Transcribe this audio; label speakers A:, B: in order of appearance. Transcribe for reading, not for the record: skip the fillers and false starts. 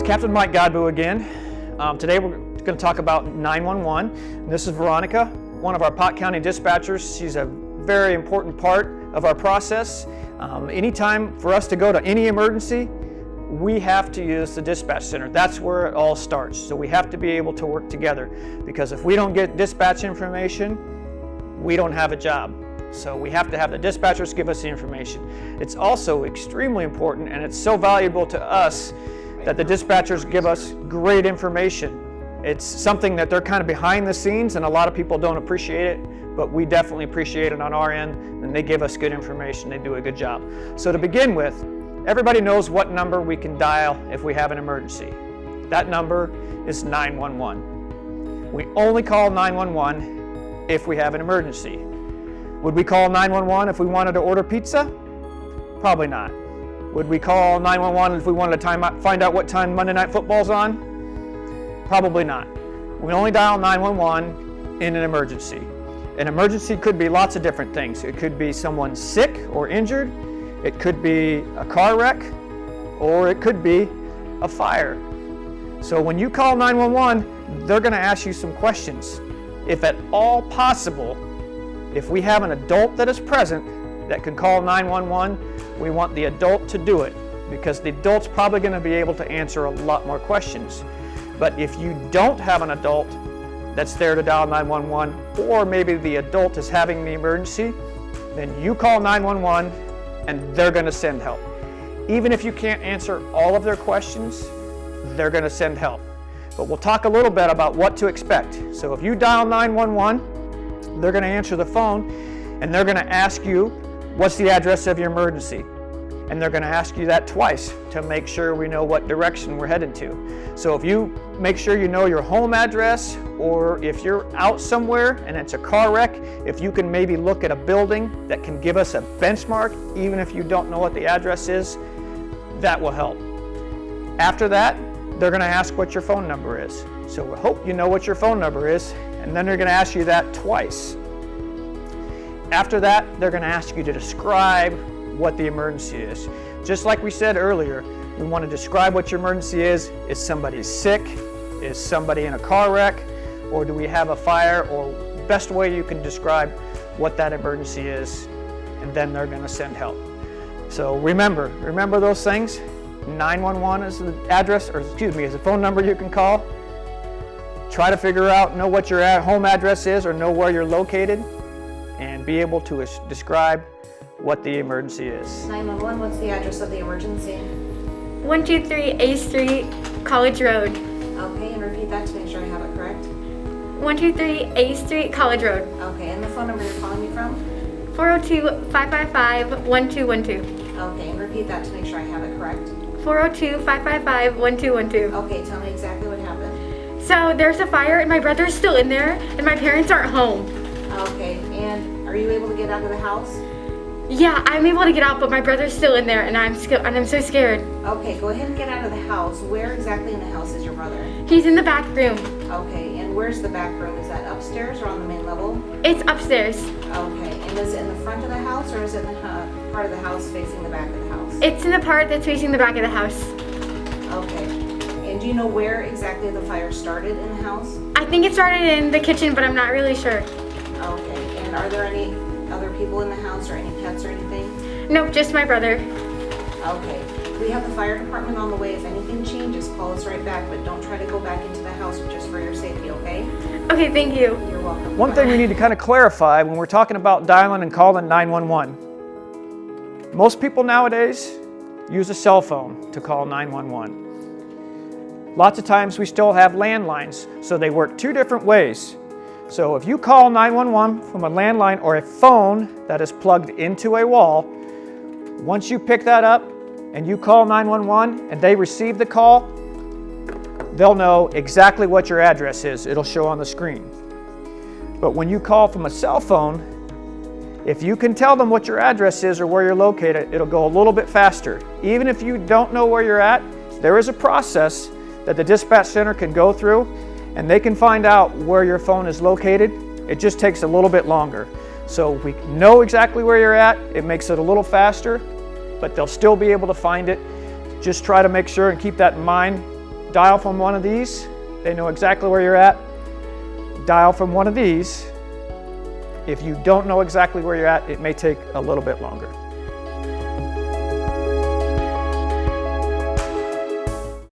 A: It's Captain Mike Godbout again. Today we're going to talk about 911. This is Veronica, one of our Pot County dispatchers. She's a very important part of our process. Anytime for us to go to any emergency, we have to use the dispatch center. That's where it all starts. So we have to be able to work together, because if we don't get dispatch information, we don't have a job. So we have to have the dispatchers give us the information. It's also extremely important, and it's so valuable to us that the dispatchers give us great information. It's something that they're kind of behind the scenes, and a lot of people don't appreciate it, but we definitely appreciate it on our end, and they give us good information. They do a good job. So to begin with, everybody knows what number we can dial if we have an emergency. That number is 911. We only call 911 if we have an emergency. Would we call 911 if we wanted to order pizza? Probably not. Would we call 911 if we wanted to find out what time Monday Night Football's on? Probably not. We only dial 911 in an emergency. An emergency could be lots of different things. It could be someone sick or injured. It could be a car wreck, or it could be a fire. So when you call 911, they're going to ask you some questions. If at all possible, if we have an adult that is present that can call 911, we want the adult to do it, because the adult's probably going to be able to answer a lot more questions. But if you don't have an adult that's there to dial 911, or maybe the adult is having the emergency, then you call 911 and they're going to send help. Even if you can't answer all of their questions, they're going to send help. But we'll talk a little bit about what to expect. So if you dial 911, they're going to answer the phone and they're going to ask you, what's the address of your emergency? And they're going to ask you that twice to make sure we know what direction we're headed to. So if you make sure you know your home address, or if you're out somewhere and it's a car wreck, if you can maybe look at a building that can give us a benchmark, even if you don't know what the address is, that will help. After that, they're going to ask what your phone number is. So we hope you know what your phone number is, and then they're going to ask you that twice. After that, they're going to ask you to describe what the emergency is. Just like we said earlier, we want to describe what your emergency is. Is somebody sick? Is somebody in a car wreck? Or do we have a fire? Or best way you can describe what that emergency is, and then they're going to send help. So remember those things. 911 is the address, or excuse me, is the phone number you can call. Try to figure out, know what your home address is, or know where you're located, and be able to describe what the emergency is.
B: 911, what's the address of the emergency?
C: 123 A Street, College Road.
B: Okay, and repeat that to make sure I have it correct.
C: 123 A Street, College Road.
B: Okay, and the phone number you're calling me from?
C: 402-555-1212.
B: Okay, and repeat that to make sure I have it correct.
C: 402-555-1212.
B: Okay, tell me exactly what happened.
C: So there's a fire and my brother's still in there and my parents aren't home.
B: Okay, and are you able to get out of the house?
C: Yeah, I'm able to get out, but my brother's still in there and I'm so scared.
B: Okay, go ahead and get out of the house. Where exactly in the house is your brother?
C: He's in the back room.
B: Okay, and where's the back room? Is that upstairs or on the main level?
C: It's upstairs.
B: Okay, and is it in the front of the house, or is it in the part of the house facing the back of the house?
C: It's in the part that's facing the back of the house.
B: Okay, and do you know where exactly the fire started in the house?
C: I think it started in the kitchen, but I'm not really sure.
B: Okay, and are there any other people in the house, or any pets or anything?
C: Nope, just my brother.
B: Okay, we have the fire department on the way. If anything changes, call us right back, but don't try to go back into the house just for your safety, okay?
C: Okay, thank you.
B: You're welcome.
A: One thing we need to kind of clarify when we're talking about dialing and calling 911. Most people nowadays use a cell phone to call 911. Lots of times we still have landlines, so they work two different ways. So if you call 911 from a landline or a phone that is plugged into a wall, once you pick that up and you call 911 and they receive the call, they'll know exactly what your address is. It'll show on the screen. But when you call from a cell phone, if you can tell them what your address is or where you're located, it'll go a little bit faster. Even if you don't know where you're at, there is a process that the dispatch center can go through, and they can find out where your phone is located. It just takes a little bit longer. So we know exactly where you're at. It makes it a little faster, but they'll still be able to find it. Just try to make sure and keep that in mind. dial from one of these, they know exactly where you're at. Dial from one of these. If you don't know exactly where you're at, it may take a little bit longer.